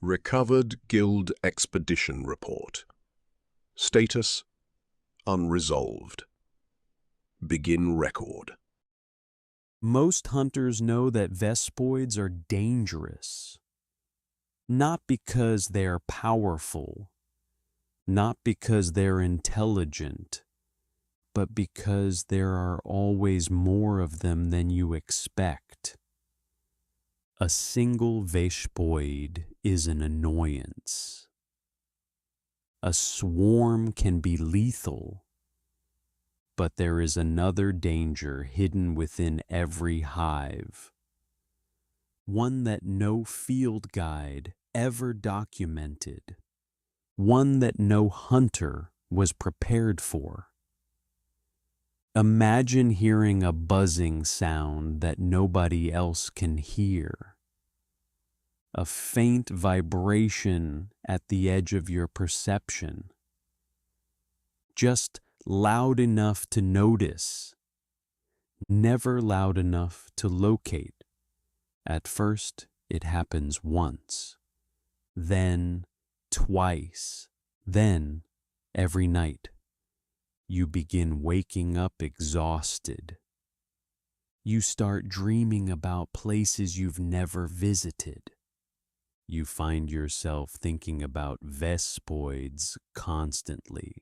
Recovered Guild Expedition Report. Status: unresolved. Begin record. Most hunters know that Vespoids are dangerous. Not because they're powerful, not because they're intelligent, but because there are always more of them than you expect. A single Vespoid is an annoyance. A swarm can be lethal, but there is another danger hidden within every hive, one that no field guide ever documented, one that no hunter was prepared for. Imagine hearing a buzzing sound that nobody else can hear. A faint vibration at the edge of your perception. Just loud enough to notice, never loud enough to locate. At first, it happens once, then twice, then every night. You begin waking up exhausted. You start dreaming about places you've never visited. You find yourself thinking about Vespoids constantly,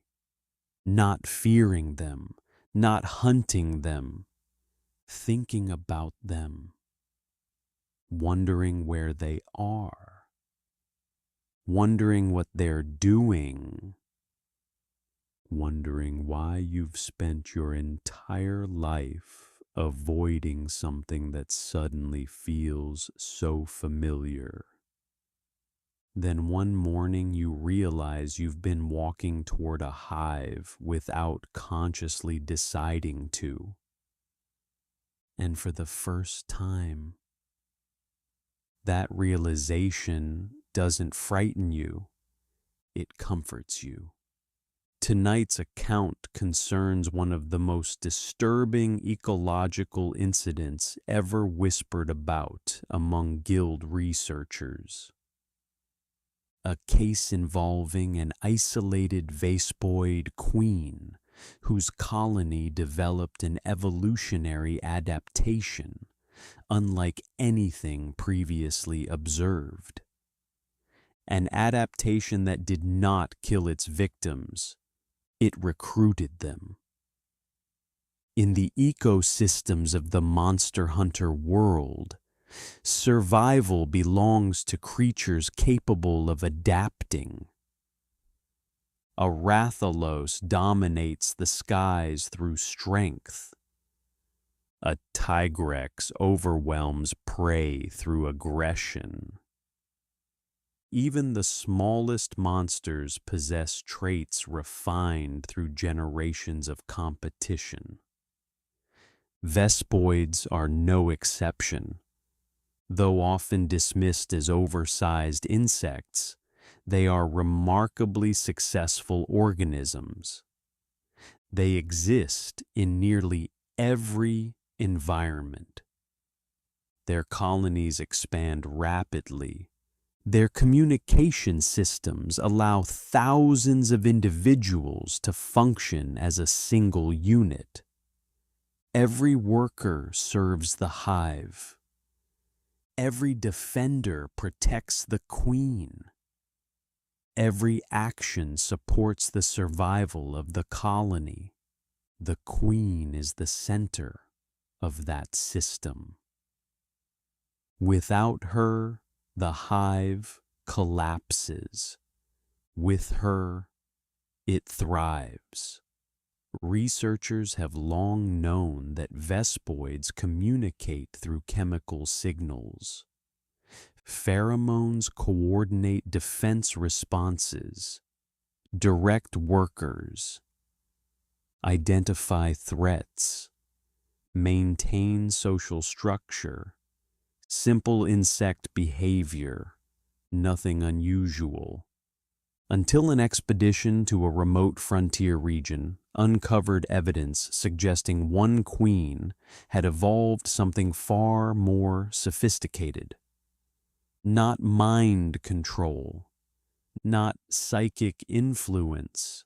not fearing them, not hunting them, thinking about them, wondering where they are, wondering what they're doing, wondering why you've spent your entire life avoiding something that suddenly feels so familiar. Then one morning you realize you've been walking toward a hive without consciously deciding to. And for the first time, that realization doesn't frighten you, it comforts you. Tonight's account concerns one of the most disturbing ecological incidents ever whispered about among guild researchers. A case involving an isolated Vespoid Queen whose colony developed an evolutionary adaptation unlike anything previously observed. An adaptation that did not kill its victims. It recruited them. In the ecosystems of the monster hunter world, survival belongs to creatures capable of adapting. A Rathalos dominates the skies through strength. A Tigrex overwhelms prey through aggression. Even the smallest monsters possess traits refined through generations of competition. Vespoids are no exception. Though often dismissed as oversized insects, they are remarkably successful organisms. They exist in nearly every environment. Their colonies expand rapidly. Their communication systems allow thousands of individuals to function as a single unit. Every worker serves the hive. Every defender protects the queen. Every action supports the survival of the colony. The queen is the center of that system. Without her, the hive collapses. With her, it thrives. Researchers have long known that Vespoids communicate through chemical signals. Pheromones coordinate defense responses, direct workers, identify threats, maintain social structure. Simple insect behavior, nothing unusual. Until an expedition to a remote frontier region uncovered evidence suggesting one queen had evolved something far more sophisticated. not mind control, not psychic influence,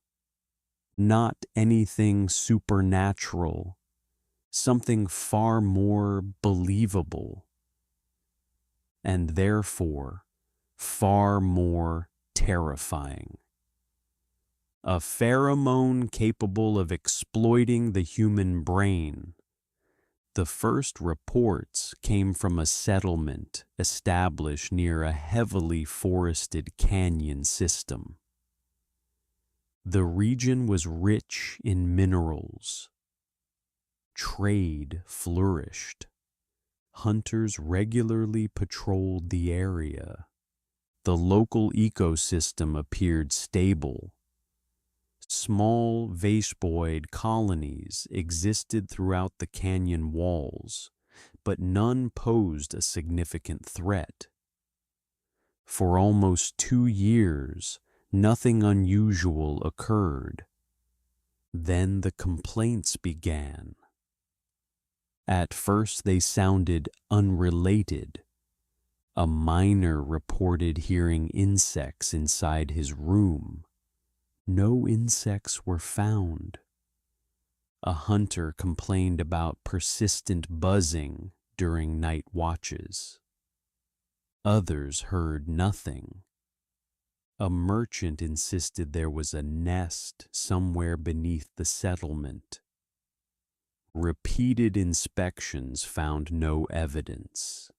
not anything supernatural, something far more believable, and therefore far more terrifying. A pheromone capable of exploiting the human brain. The first reports came from a settlement established near a heavily forested canyon system. The region was rich in minerals. Trade flourished. Hunters regularly patrolled the area. The local ecosystem appeared stable. Small Vespoid colonies existed throughout the canyon walls, but none posed a significant threat. For almost 2 years, nothing unusual occurred. Then the complaints began. At first they sounded unrelated. A miner reported hearing insects inside his room. No insects were found. A hunter complained about persistent buzzing during night watches. Others heard nothing. A merchant insisted there was a nest somewhere beneath the settlement. Repeated inspections found no evidence.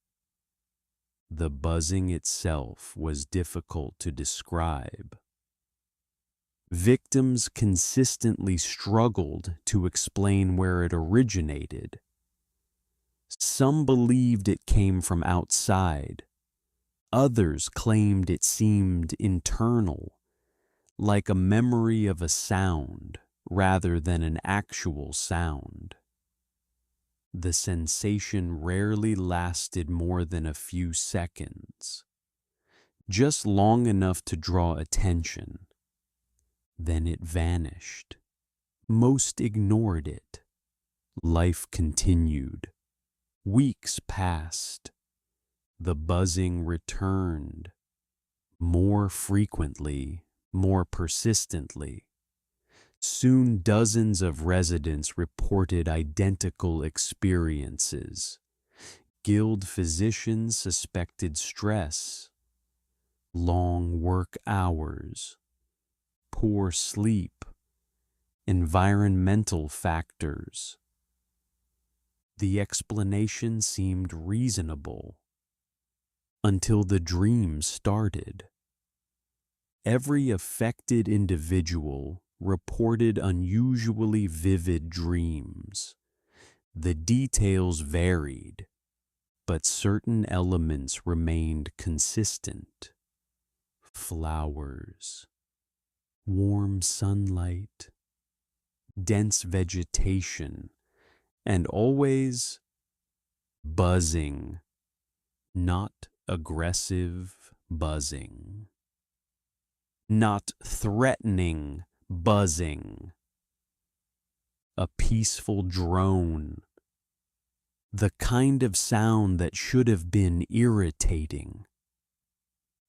The buzzing itself was difficult to describe. Victims consistently struggled to explain where it originated. Some believed it came from outside. Others claimed it seemed internal, like a memory of a sound rather than an actual sound. The sensation rarely lasted more than a few seconds, just long enough to draw attention. Then it vanished. Most ignored it. Life continued. Weeks passed. The buzzing returned. More frequently, more persistently. Soon dozens of residents reported identical experiences. Guild physicians suspected stress, long work hours, poor sleep, environmental factors. The explanation seemed reasonable until the dreams started. Every affected individual reported unusually vivid dreams. The details varied, but certain elements remained consistent. Flowers, warm sunlight, dense vegetation, and always buzzing, not aggressive buzzing, not threatening buzzing, a peaceful drone, the kind of sound that should have been irritating,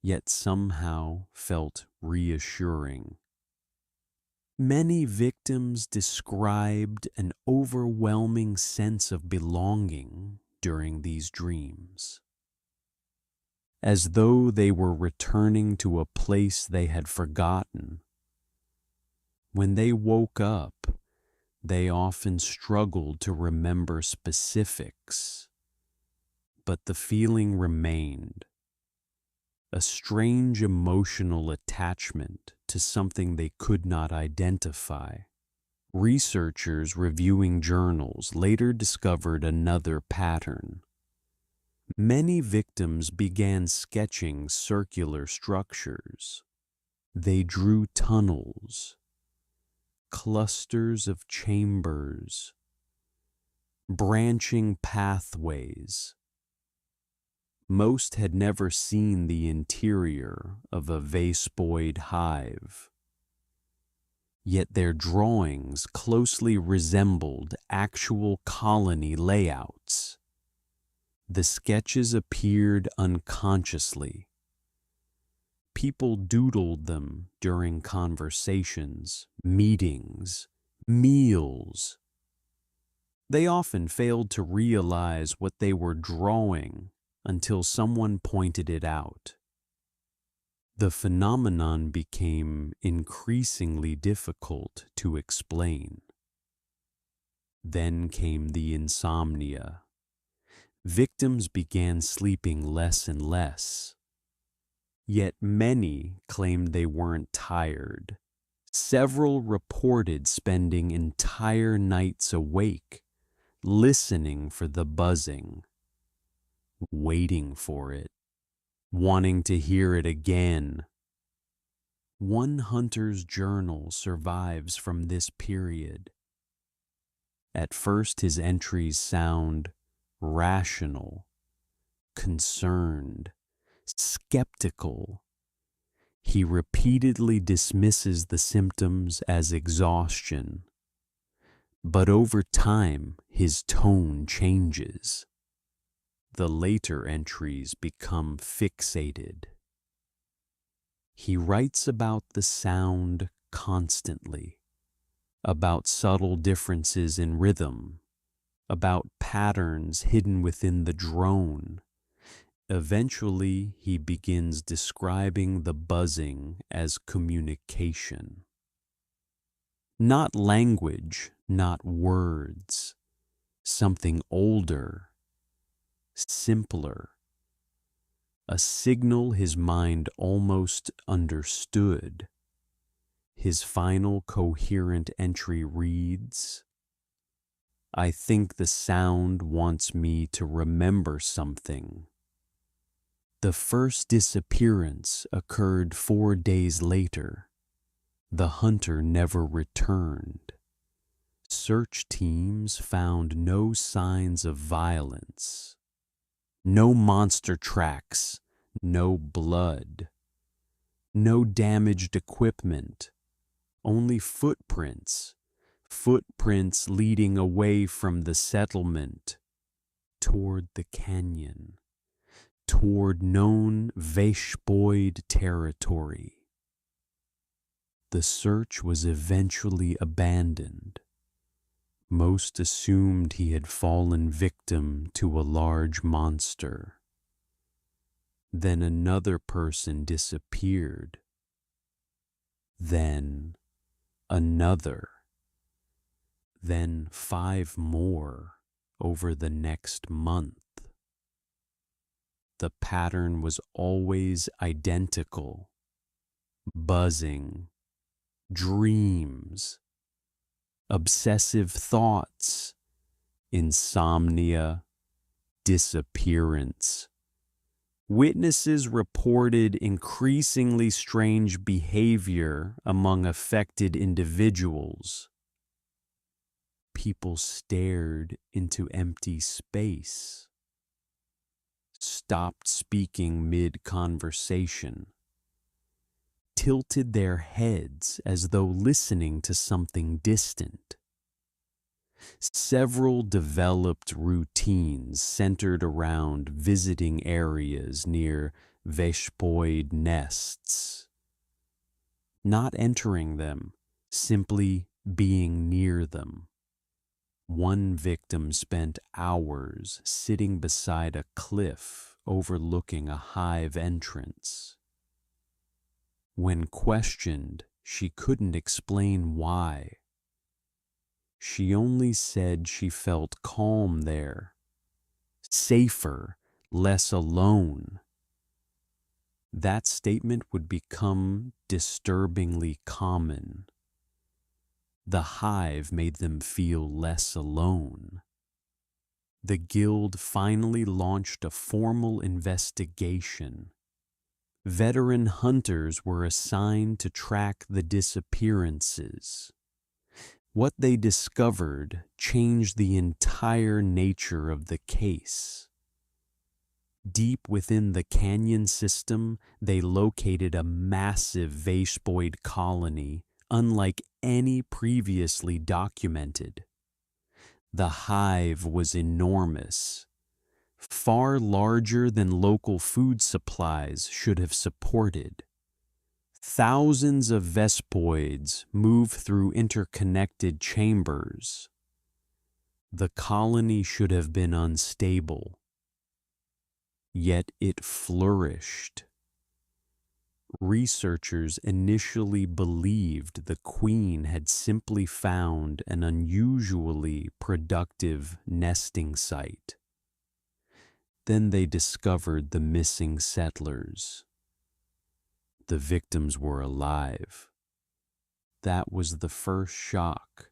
yet somehow felt reassuring. Many victims described an overwhelming sense of belonging during these dreams, as though they were returning to a place they had forgotten. When they woke up, they often struggled to remember specifics, but the feeling remained. A strange emotional attachment to something they could not identify. Researchers reviewing journals later discovered another pattern. Many victims began sketching circular structures. They drew tunnels, clusters of chambers, branching pathways. Most had never seen the interior of a Vespoid hive, yet their drawings closely resembled actual colony layouts. The sketches appeared unconsciously. People doodled them during conversations, meetings, meals. They often failed to realize what they were drawing until someone pointed it out. The phenomenon became increasingly difficult to explain. Then came the insomnia. Victims began sleeping less and less. Yet many claimed they weren't tired. Several reported spending entire nights awake, listening for the buzzing, waiting for it, wanting to hear it again. One hunter's journal survives from this period. At first, his entries sound rational, concerned, skeptical. He repeatedly dismisses the symptoms as exhaustion. But over time, his tone changes. The later entries become fixated. He writes about the sound constantly, about subtle differences in rhythm, about patterns hidden within the drone. Eventually, he begins describing the buzzing as communication. Not language, not words, something older, simpler, a signal his mind almost understood. His final coherent entry reads, "I think the sound wants me to remember something." The first disappearance occurred 4 days later. The hunter never returned. Search teams found no signs of violence. No monster tracks, no blood, no damaged equipment, only footprints leading away from the settlement, toward the canyon, toward known Vespoid territory. The search was eventually abandoned. Most assumed he had fallen victim to a large monster. Then another person disappeared. Then another. Then 5 more over the next month. The pattern was always identical. Buzzing, dreams, obsessive thoughts, insomnia, disappearance. Witnesses reported increasingly strange behavior among affected individuals. People stared into empty space, stopped speaking mid-conversation, tilted their heads as though listening to something distant. Several developed routines centered around visiting areas near Vespoid nests. Not entering them, simply being near them. One victim spent hours sitting beside a cliff overlooking a hive entrance. When questioned, she couldn't explain why. She only said she felt calm there, safer, less alone. That statement would become disturbingly common. The hive made them feel less alone. The guild finally launched a formal investigation. Veteran hunters were assigned to track the disappearances. What they discovered changed the entire nature of the case. Deep within the canyon system, they located a massive Vespoid colony, unlike any previously documented. The hive was enormous, far larger than local food supplies should have supported. Thousands of Vespoids move through interconnected chambers. The colony should have been unstable, yet it flourished. Researchers initially believed the queen had simply found an unusually productive nesting site. Then they discovered the missing settlers. The victims were alive. That was the first shock.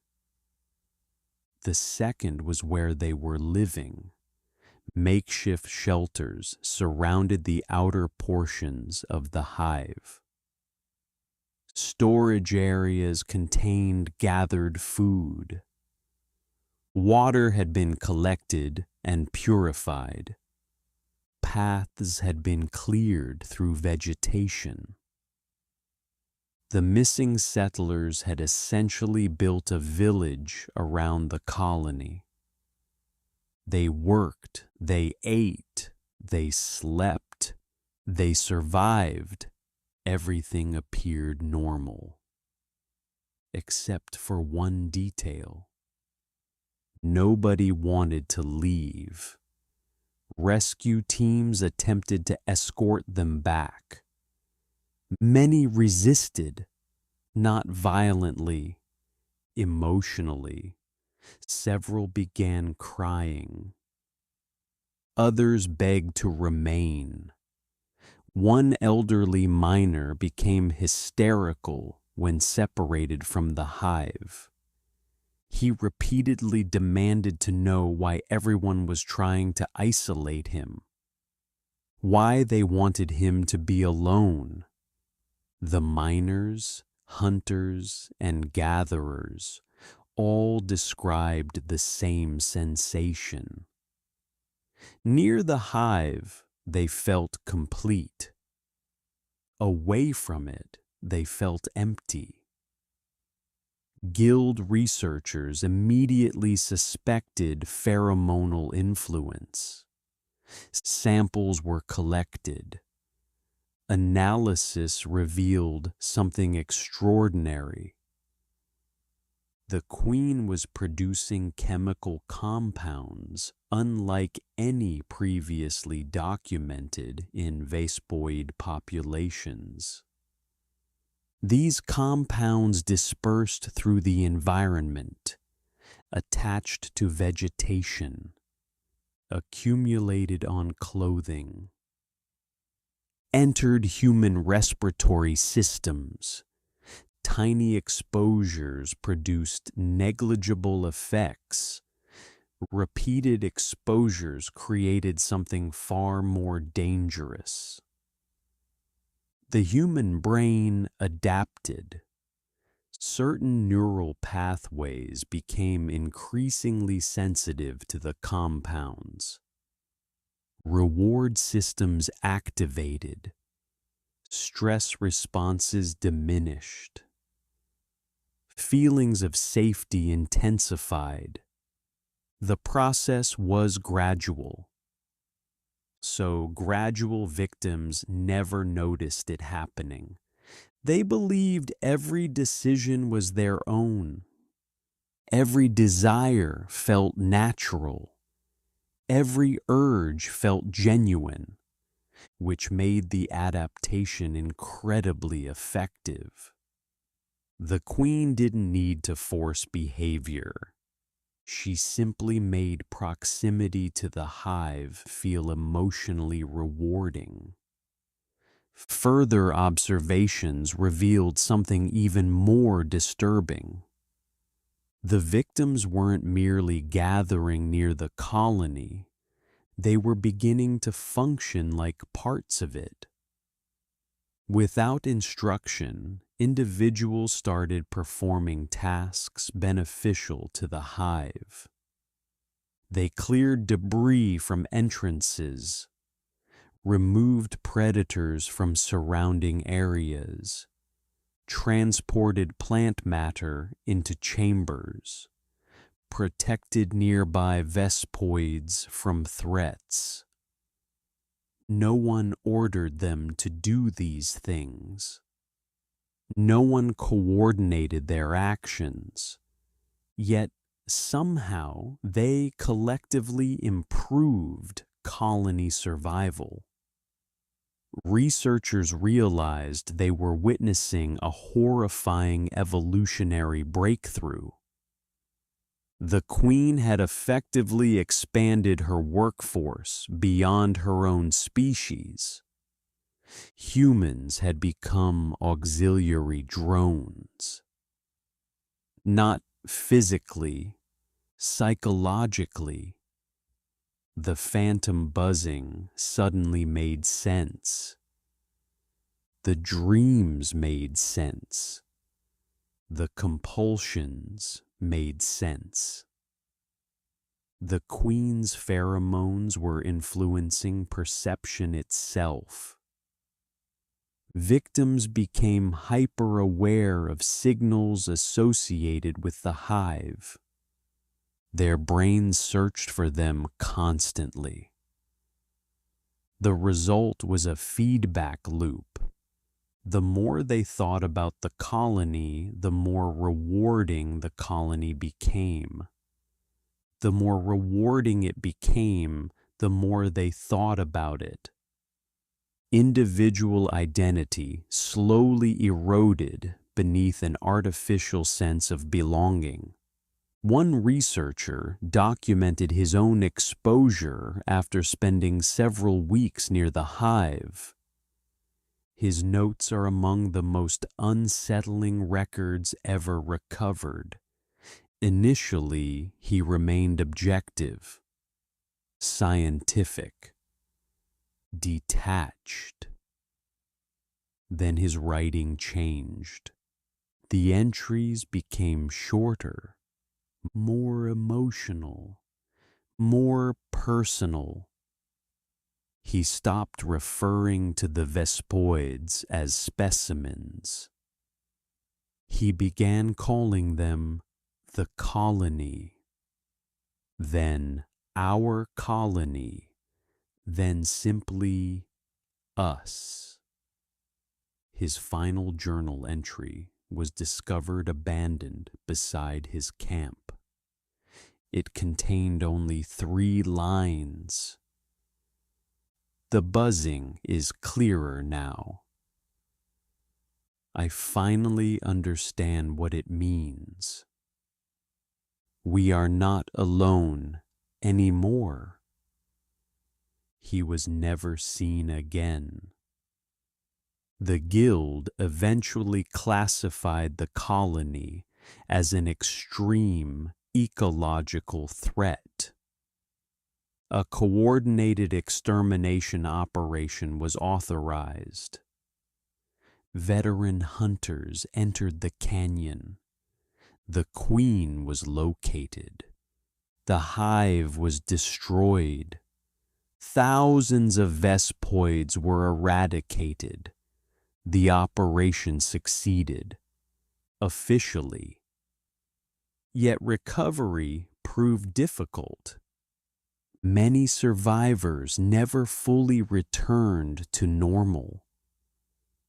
The second was where they were living. Makeshift shelters surrounded the outer portions of the hive. Storage areas contained gathered food. Water had been collected and purified. Paths had been cleared through vegetation. The missing settlers had essentially built a village around the colony. They worked, they ate, they slept, they survived. Everything appeared normal. Except for one detail. Nobody wanted to leave. Rescue teams attempted to escort them back. Many resisted, not violently, emotionally. Several began crying. Others begged to remain. One elderly miner became hysterical when separated from the hive. He repeatedly demanded to know why everyone was trying to isolate him, why they wanted him to be alone. The miners, hunters, and gatherers all described the same sensation. Near the hive, they felt complete. Away from it, they felt empty. Guild researchers immediately suspected pheromonal influence. Samples were collected. Analysis revealed something extraordinary. The queen was producing chemical compounds unlike any previously documented in Vespoid populations. These compounds dispersed through the environment, attached to vegetation, accumulated on clothing, entered human respiratory systems. Tiny exposures produced negligible effects. Repeated exposures created something far more dangerous. The human brain adapted. Certain neural pathways became increasingly sensitive to the compounds. Reward systems activated. Stress responses diminished. Feelings of safety intensified. The process was gradual. So gradual victims never noticed it happening. They believed every decision was their own. Every desire felt natural. Every urge felt genuine, which made the adaptation incredibly effective. The queen didn't need to force behavior. She simply made proximity to the hive feel emotionally rewarding. Further observations revealed something even more disturbing. The victims weren't merely gathering near the colony. They were beginning to function like parts of it. Without instruction, individuals started performing tasks beneficial to the hive. They cleared debris from entrances, removed predators from surrounding areas, transported plant matter into chambers, protected nearby Vespoids from threats. No one ordered them to do these things. No one coordinated their actions, yet somehow they collectively improved colony survival. Researchers realized they were witnessing a horrifying evolutionary breakthrough. The Queen had effectively expanded her workforce beyond her own species. Humans had become auxiliary drones. Not physically, psychologically. The phantom buzzing suddenly made sense. The dreams made sense. The compulsions made sense. The Queen's pheromones were influencing perception itself. Victims became hyper-aware of signals associated with the hive. Their brains searched for them constantly. The result was a feedback loop. The more they thought about the colony, the more rewarding the colony became. The more rewarding it became, the more they thought about it. Individual identity slowly eroded beneath an artificial sense of belonging. One researcher documented his own exposure after spending several weeks near the hive. His notes are among the most unsettling records ever recovered. Initially, he remained objective, scientific, detached. Then his writing changed. The entries became shorter, more emotional, more personal. He stopped referring to the Vespoids as specimens. He began calling them the colony, then our colony, then simply us. His final journal entry was discovered abandoned beside his camp. It contained only 3 lines. The buzzing is clearer now. I finally understand what it means. We are not alone anymore. He was never seen again. The guild eventually classified the colony as an extreme ecological threat. A coordinated extermination operation was authorized. Veteran hunters entered the canyon. The Queen was located. The hive was destroyed. Thousands of Vespoids were eradicated. The operation succeeded, officially. Yet recovery proved difficult. Many survivors never fully returned to normal.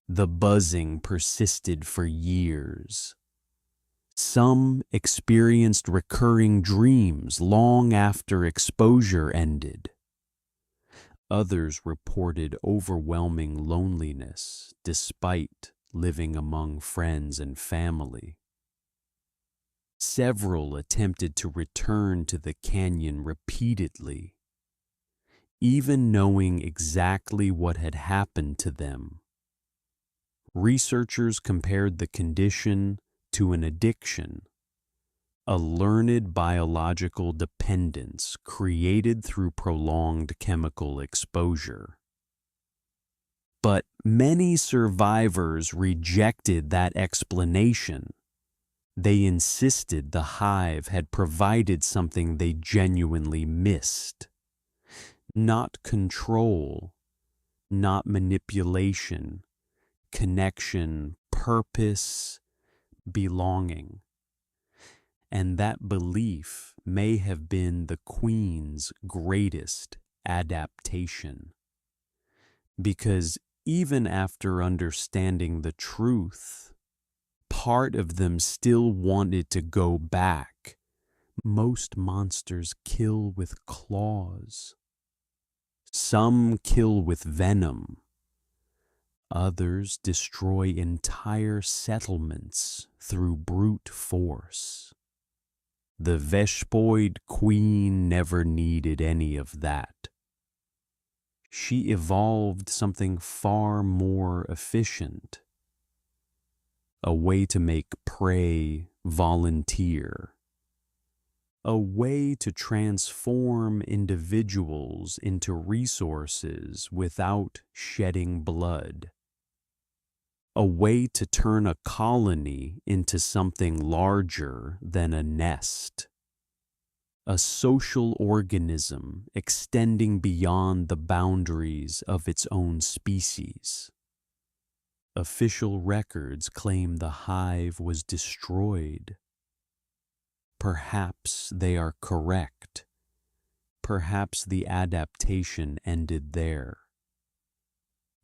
The buzzing persisted for years. Some experienced recurring dreams long after exposure ended. Others reported overwhelming loneliness despite living among friends and family. Several attempted to return to the canyon repeatedly, even knowing exactly what had happened to them. Researchers compared the condition to an addiction, a learned biological dependence created through prolonged chemical exposure. But many survivors rejected that explanation. They insisted the hive had provided something they genuinely missed. Not control, not manipulation, connection, purpose, belonging. And that belief may have been the Queen's greatest adaptation. Because even after understanding the truth, part of them still wanted to go back. Most monsters kill with claws. Some kill with venom. Others destroy entire settlements through brute force. The Vespoid Queen never needed any of that. She evolved something far more efficient. A way to make prey volunteer. A way to transform individuals into resources without shedding blood. A way to turn a colony into something larger than a nest. A social organism extending beyond the boundaries of its own species. Official records claim the hive was destroyed. Perhaps they are correct. Perhaps the adaptation ended there.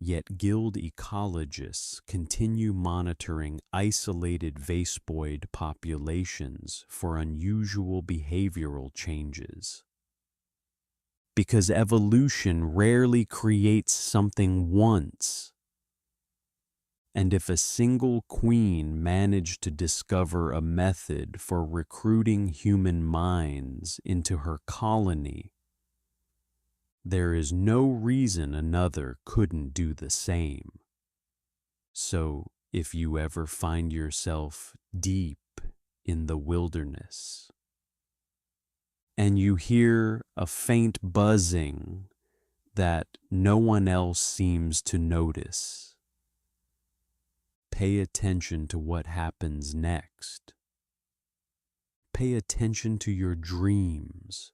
Yet guild ecologists continue monitoring isolated Vespoid populations for unusual behavioral changes. Because evolution rarely creates something once. And if a single queen managed to discover a method for recruiting human minds into her colony, there is no reason another couldn't do the same. So, if you ever find yourself deep in the wilderness, and you hear a faint buzzing that no one else seems to notice, pay attention to what happens next. Pay attention to your dreams.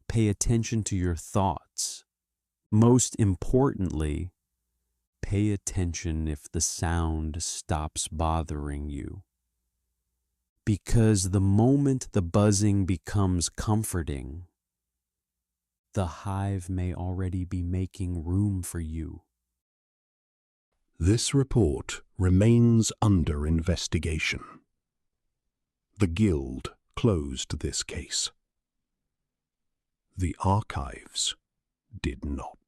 Pay attention to your thoughts. Most importantly, pay attention if the sound stops bothering you. Because the moment the buzzing becomes comforting, the hive may already be making room for you. This report remains under investigation. The Guild closed this case. The archives did not.